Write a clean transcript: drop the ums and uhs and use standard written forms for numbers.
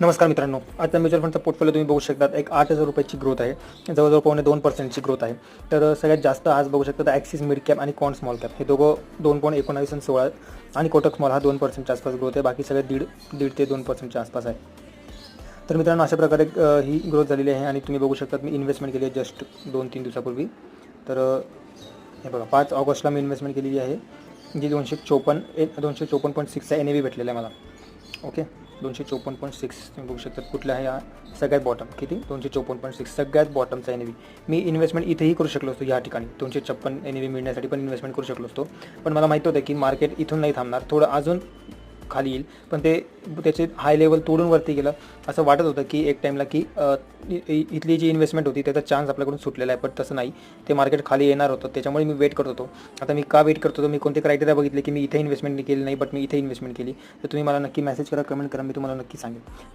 नमस्कार मित्रांनो, आता म्युच्युअल फंडचा पोर्टफोलिओ तुम्ही बघू शकता. एक 8,000 रुपयाची ग्रोथ आहे, जवळजवळ 2.2% ग्रोथ आहे. तर सगळ्यात जास्त आज बघू शकता ॲक्सिस मिड कॅप आणि कॉन स्मॉल कॅप हे दोघं 2.19 आणि 16 आणि कोटक स्मॉल हा 2%च्या आसपास ग्रोथ आहे. बाकी सगळे दीड ते 2%च्या आसपास आहे. तर मित्रांनो, अशा प्रकारे ही ग्रोथ झालेली आहे. आणि तुम्ही बघू शकता मी इन्व्हेस्टमेंट केली आहे जस्ट 2-3 दिवसापूर्वी. तर हे बघा 5 ऑगस्टला मी इन्व्हेस्टमेंट केलेली आहे, जी 254.6चा NAV भेटलेला आहे मला. ओके, 254.6 तुम्ही बघू शकता कुठला आहे. हा सगळ्यात बॉटम किती 254.6 सगळ्यात बॉटमचा NAV. मी इन्व्हेस्टमेंट इथेही करू शकलो असतो, या ठिकाणी 256 NAV मिळण्यासाठी पण इन्व्हेस्टमेंट करू शकलो असतो. पण मला माहिती होतं की मार्केट इथून नाही थांबणार, थोडं अजून खाली येईल. पण त्याचे हाय लेवल तोडून वरती गेलं असं वाटत होतं की एक टाईमला की इथली जी इन्व्हेस्टमेंट होती त्याचा चान्स आपल्याकडून सुटलेला आहे. पण तसं नाही, ते मार्केट खाली येणार होतं. त्याच्यामुळे मी वेट करत होतो. आता मी का वेट करत होतो, मी कोणते क्रायटेरिया बघितले की मी इथे इन्व्हेस्टमेंट केली नाही, बट मी इथे इन्व्हेस्टमेंट केली. तर तुम्ही मला नक्की मेसेज करा, कमेंट करा, मी तुम्हाला नक्की सांगेन.